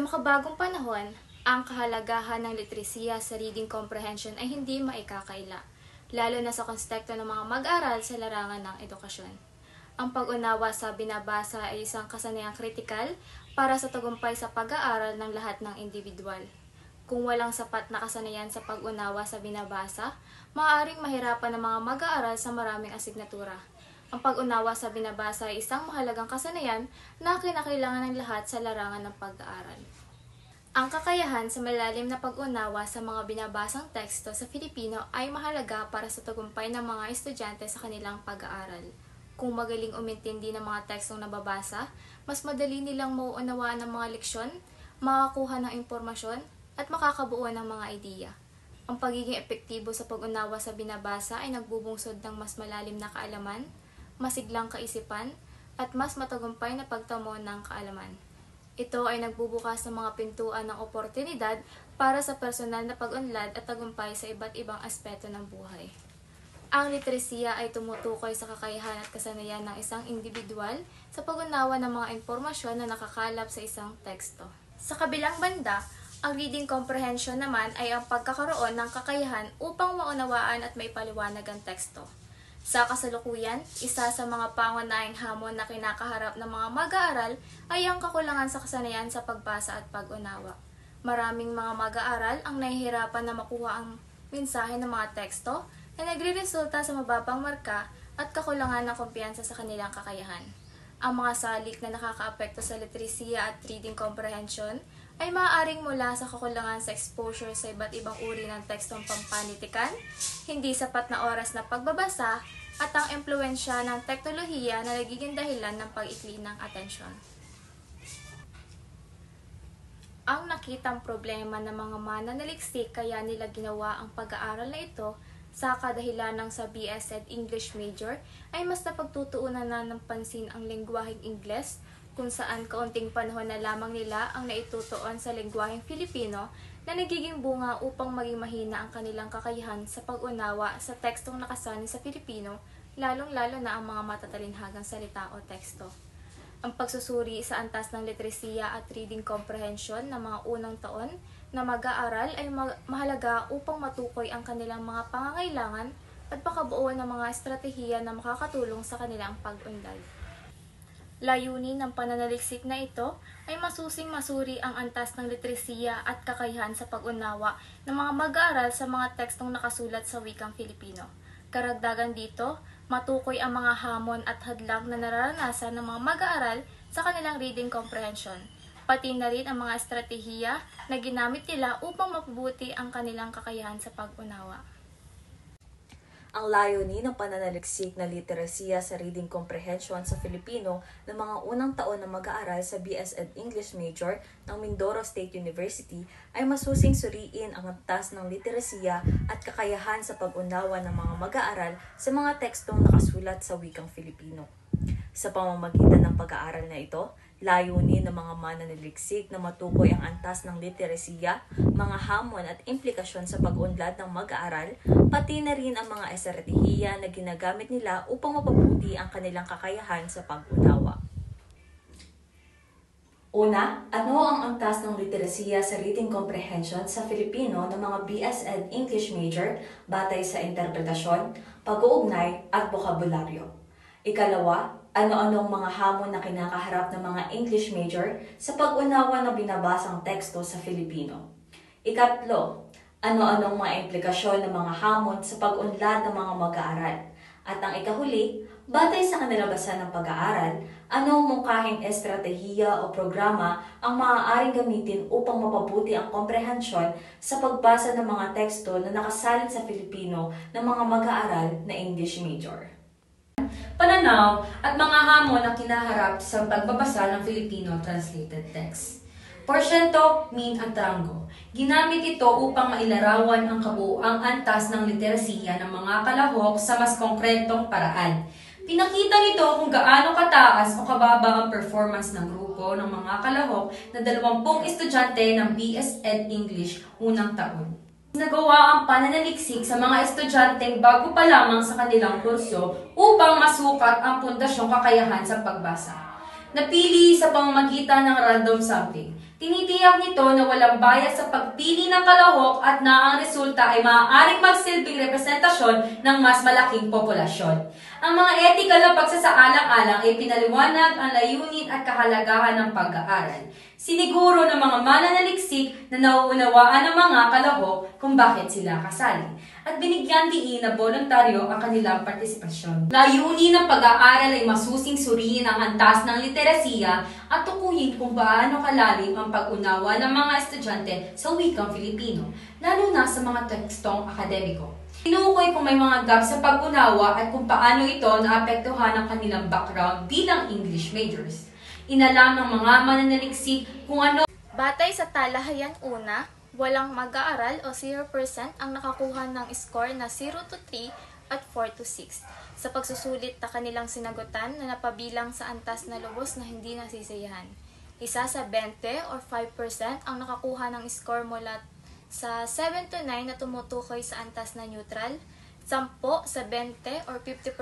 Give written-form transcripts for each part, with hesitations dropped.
Sa makabagong panahon, ang kahalagahan ng literasiya sa reading comprehension ay hindi maikakaila, lalo na sa konteksto ng mga mag-aral sa larangan ng edukasyon. Ang pag-unawa sa binabasa ay isang kasanayang kritikal para sa tagumpay sa pag-aaral ng lahat ng individual. Kung walang sapat na kasanayan sa pag-unawa sa binabasa, maaaring mahirapan ang mga mag-aaral sa maraming asignatura. Ang pag-unawa sa binabasa ay isang mahalagang kasanayan na kinakailangan ng lahat sa larangan ng pag-aaral. Ang kakayahan sa malalim na pag-unawa sa mga binabasang teksto sa Filipino ay mahalaga para sa tagumpay ng mga estudyante sa kanilang pag-aaral. Kung magaling umintindi ng mga tekstong nababasa, mas madali nilang mauunawaan ng mga leksyon, makakuha ng impormasyon, at makakabuo ng mga ideya. Ang pagiging epektibo sa pag-unawa sa binabasa ay nagbubungsod ng mas malalim na kaalaman, masiglang kaisipan, at mas matagumpay na pagtamo ng kaalaman. Ito ay nagbubukas ng mga pintuan ng oportunidad para sa personal na pag-unlad at tagumpay sa iba't ibang aspeto ng buhay. Ang literasiya ay tumutukoy sa kakayahan at kasanayan ng isang individual sa pag-unawa ng mga impormasyon na nakakalap sa isang teksto. Sa kabilang banda, ang reading comprehension naman ay ang pagkakaroon ng kakayahan upang maunawaan at maipaliwanag ang teksto. Sa kasalukuyan, isa sa mga pangunahing hamon na kinakaharap ng mga mag-aaral ay ang kakulangan sa kasanayan sa pagbasa at pag-unawa. Maraming mga mag-aaral ang nahihirapan na makuha ang mensahe ng mga teksto na nagre-resulta sa mababang marka at kakulangan ng kumpiyansa sa kanilang kakayahan. Ang mga salik na nakakaapekto sa literasiya at reading comprehension ay maaaring mula sa kakulangan sa exposure sa iba't ibang uri ng tekstong pampanitikan, hindi sapat na oras na pagbabasa, at ang impluwensya ng teknolohiya na nagiging dahilan ng pag-ikli ng atensyon. Ang nakitang problema ng mga mananaliksik kaya nila ginawa ang pag-aaral na ito sa kadahilan ng sa BS Ed English major ay mas napagtutuunan na ng pansin ang lengguwaheng Ingles, kung saan kaunting panahon na lamang nila ang naitutuon sa lengguwaheng Filipino na nagiging bunga upang maging mahina ang kanilang kakayahan sa pag-unawa sa tekstong nakasanin sa Filipino, lalong-lalo na ang mga matatalinhagang salita o teksto. Ang pagsusuri sa antas ng literasiya at reading comprehension ng mga unang taon na mag-aaral ay mahalaga upang matukoy ang kanilang mga pangangailangan at pakabuo ng mga estratehiya na makakatulong sa kanilang pag-unlad. Layunin ng pananaliksik na ito ay masusing masuri ang antas ng literasiya at kakayahan sa pag-unawa ng mga mag-aaral sa mga tekstong nakasulat sa wikang Filipino. Karagdagan dito, matukoy ang mga hamon at hadlang na nararanasan ng mga mag-aaral sa kanilang reading comprehension, pati na rin ang mga estratehiya na ginamit nila upang mapabuti ang kanilang kakayahan sa pag-unawa. Ang layunin ng pananaliksik na literasiya sa reading comprehension sa Filipino ng mga unang taon na mag-aaral sa BS Ed English major ng Mindoro State University ay masusing suriin ang antas ng literasiya at kakayahan sa pag-unawa ng mga mag-aaral sa mga tekstong nakasulat sa wikang Filipino. Sa pamamagitan ng pag-aaral na ito, layunin ng mga mananaliksik na matukoy ang antas ng literasiya, mga hamon at implikasyon sa pag-unlad ng mag-aaral, pati na rin ang mga estratehiya na ginagamit nila upang mapabuti ang kanilang kakayahan sa pag-unawa. Una, ano ang antas ng literasiya sa reading comprehension sa Filipino ng mga BS Ed English major batay sa interpretasyon, pag-uugnay at bokabularyo? Ikalawa, ano-anong mga hamon na kinakaharap ng mga English major sa pag-unawa ng binabasang teksto sa Filipino? Ikatlo, ano-anong mga implikasyon ng mga hamon sa pag-unlad ng mga mag-aaral? At ang ikahuli, batay sa kanalabasan ng pag-aaral, anong mungkahing estratehiya o programa ang maaaring gamitin upang mapabuti ang komprehensyon sa pagbasa ng mga teksto na nakasalin sa Filipino ng mga mag-aaral na English major? Pananaw at mga hamon na kinaharap sa pagbabasa ng Filipino translated text. Porsyento, mean at rango. Ginamit ito upang mailarawan ang kabuuang antas ng literasiya ng mga kalahok sa mas konkretong paraan. Pinakita nito kung gaano kataas o kababa ang performance ng grupo ng mga kalahok na 20 estudyante ng BS Ed English unang taon. Nagawa ang pananaliksik sa mga estudyanteng bago pa lamang sa kanilang kurso upang masukat ang pundasyong kakayahan sa pagbasa. Napili sa pamamagitan ng random sampling. Tinitiyak nito na walang bias sa pagpili ng kalahok at na ang resulta ay maaaring magsilbing representasyon ng mas malaking populasyon. Ang mga ethical na pagsasaalang-alang ay pinaliwanag ang layunin at kahalagahan ng pag-aaral. Siniguro ng mga mananaliksik na nauunawaan ng mga kalahok kung bakit sila kasali. At binigyan diin na voluntaryo ang kanilang partisipasyon. Layunin ng pag-aaral ay masusing suriin ang antas ng literasiya at tukuyin kung paano kalalim ang pag-unawa ng mga estudyante sa wikang Filipino, lalo na sa mga tekstong akademiko. Tinukoy kung may mga gaps sa pag-unawa at kung paano ito naapektuhan ang kanilang background bilang English majors. Inalam ng mga mananaliksik kung ano. Batay sa talahayan una, walang mag-aaral o 0% ang nakakuha ng score na 0 to 3 at 4 to 6 sa pagsusulit na kanilang sinagutan na napabilang sa antas na lubos na hindi nasisiyahan. Isa sa 20 or 5% ang nakakuha ng score mula sa 7 to 9 na tumutukoy sa antas na neutral, 10 sa 20 or 50%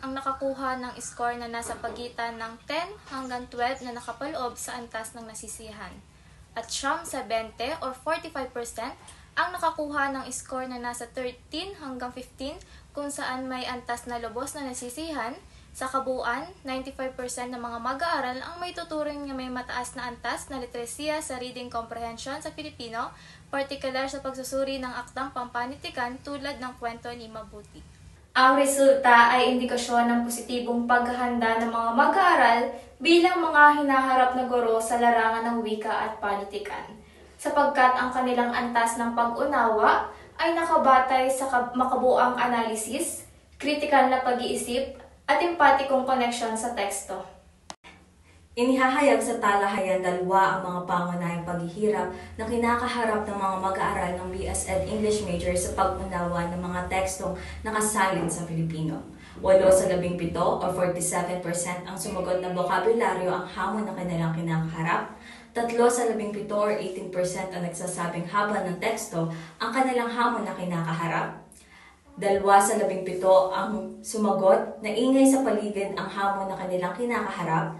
ang nakakuha ng score na nasa pagitan ng 10 hanggang 12 na nakapaloob sa antas ng nasisiyahan. At 9 sa 20 or 45% ang nakakuha ng score na nasa 13 hanggang 15 kung saan may antas na lubos na nasisiyahan. Sa kabuuan, 95% ng mga mag-aaral ang may tuturing na may mataas na antas na literasiya sa reading comprehension sa Filipino, partikular sa pagsusuri ng akdang pampanitikan tulad ng kwento ni Mabuti. Ang resulta ay indikasyon ng positibong paghahanda ng mga mag-aaral bilang mga hinaharap na guro sa larangan ng wika at panitikan, sapagkat ang kanilang antas ng pag-unawa ay nakabatay sa makabuang analisis, kritikal na pag-iisip, at empatikong koneksyon sa teksto. Inihahayag sa talahayan dalawa ang mga pangunahing paghihirap na kinakaharap ng mga mag-aaral ng BS Ed English major sa pag-unawa ng mga tekstong nakasalin sa Filipino. 8 sa 17 o 47% ang sumagot na bokabularyo ang hamon na kanilang kinakaharap. 3 sa 17 or 18% ang nagsasabing haba ng teksto ang kanilang hamon na kinakaharap. 2 sa 17 ang sumagot na ingay sa paligid ang hamon na kanilang kinakaharap.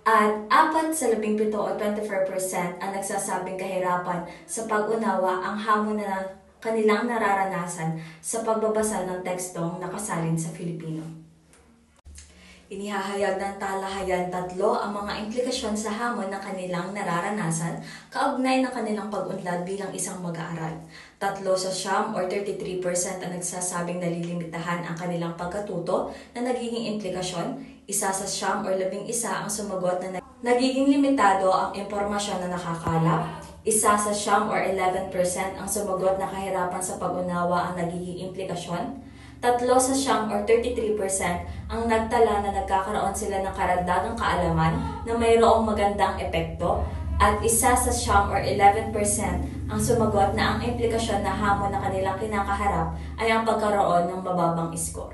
At 4 sa 17 o 24% ang nagsasabing kahirapan sa pag-unawa ang hamon na kanilang nararanasan sa pagbabasa ng tekstong nakasalin sa Filipino. Inihahayag ng talahayan 3 ang mga implikasyon sa hamon na kanilang nararanasan kaugnay ng kanilang pag-unlad bilang isang mag-aaral. 3 sa 9 or 33% ang nagsasabing nalilimitahan ang kanilang pagkatuto na nagiging implikasyon. 1 sa 9 or 11 ang sumagot na nagiging limitado ang impormasyon na nakakalap. 1 sa 9 or 11% ang sumagot na kahirapan sa pag-unawa ang nagiging implikasyon. 3 sa 9 or 33% ang nagtala na nagkakaroon sila ng karagdagang kaalaman na mayroong magandang epekto. At 1 sa 9 or 11% ang sumagot na ang implikasyon na hamon na kanilang kinakaharap ay ang pagkaroon ng mababang score.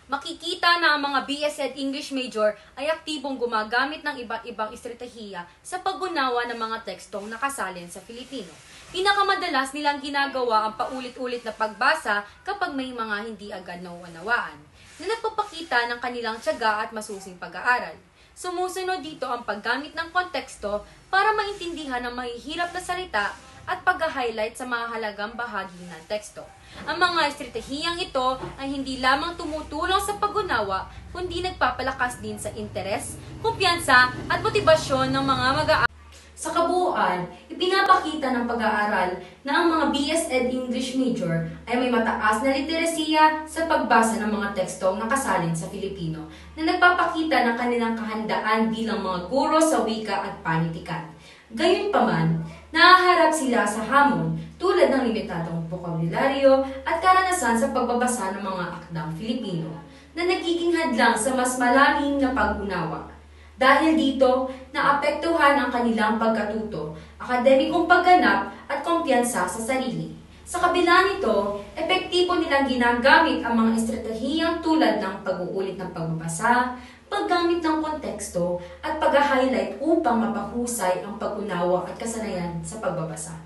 Makikita na ang mga BS Ed English major ay aktibong gumagamit ng iba't ibang estratehiya sa pag-unawa ng mga tekstong nakasalin sa Filipino. Pinakamadalas nilang ginagawa ang paulit-ulit na pagbasa kapag may mga hindi agad nauunawaan, na nagpapakita ng kanilang tiyaga at masusing pag-aaral. Sumusunod dito ang paggamit ng konteksto para maintindihan ang mahihirap na salita at pag-highlight sa mahalagang bahagi ng teksto. Ang mga estratehiyang ito ay hindi lamang tumutulong sa pag-unawa, kundi nagpapalakas din sa interes, kumpiyansa at motibasyon ng mga mag-aaral. Sa kabuuan, ipinapakita ng pag-aaral na ang mga BS Ed English major ay may mataas na literasiya sa pagbasa ng mga tekstong nakasalin sa Filipino na nagpapakita ng kanilang kahandaan bilang mga guro sa wika at panitikan. Gayunpaman, nahaharap sila sa hamon tulad ng limitadong bokabularyo at karanasan sa pagbabasa ng mga akdang Filipino na nagiging hadlang sa mas malalim na pag-unawa. Dahil dito, naapektuhan ang kanilang pagkatuto, akademikong pagganap at kumpiyansa sa sarili. Sa kabila nito, epektibo nilang ginagamit ang mga estratehiyang tulad ng pag-uulit ng pagbabasa, paggamit ng konteksto, at pag-highlight upang mapahusay ang pag-unawa at kasanayan sa pagbabasa.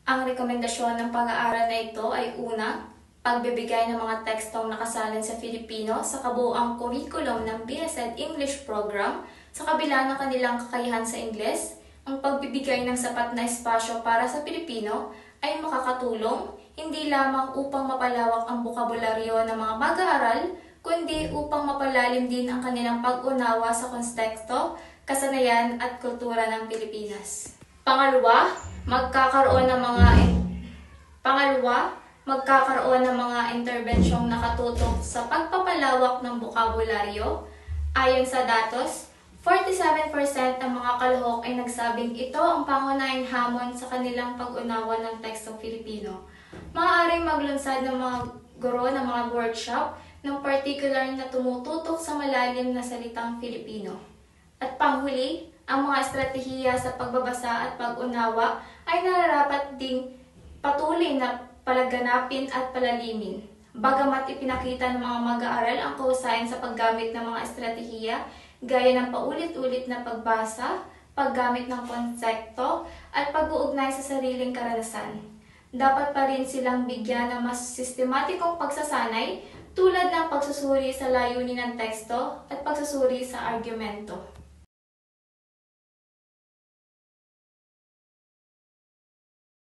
Ang rekomendasyon ng pag-aaral na ito ay una, pagbibigay ng mga tekstong nakasalin sa Filipino sa kabuuang curriculum ng BS Ed English program sa kabila ng kanilang kakayahan sa Ingles, Ang pagbibigay ng sapat na espasyo para sa Pilipino ay makakatulong hindi lamang upang mapalawak ang bokabularyo ng mga mag-aaral, kundi upang mapalalim din ang kanilang pag-unawa sa konteksto, kasanayan at kultura ng Pilipinas. Pangalawa, magkakaroon ng mga interbensyong nakatutok sa pagpapalawak ng bokabularyo. Ayon sa datos, 47% ng mga kalahok ay nagsabing ito ang pangunahing hamon sa kanilang pag-unawa ng tekstong Filipino. Maaaring maglunsad ng mga guro ng mga workshop ng particular na tumututok sa malalim na salitang Filipino. At panghuli, ang mga estratehiya sa pagbabasa at pag-unawa ay nararapat ding patuloy na palaganapin at palalimin. Bagamat ipinakita ng mga mag-aaral ang kahusayan sa paggamit ng mga estratehiya gaya ng paulit-ulit na pagbasa, paggamit ng konsepto, at pag-uugnay sa sariling karanasan. Dapat pa rin silang bigyan ng mas sistematikong pagsasanay tulad ng pagsusuri sa layunin ng teksto at pagsusuri sa argumento.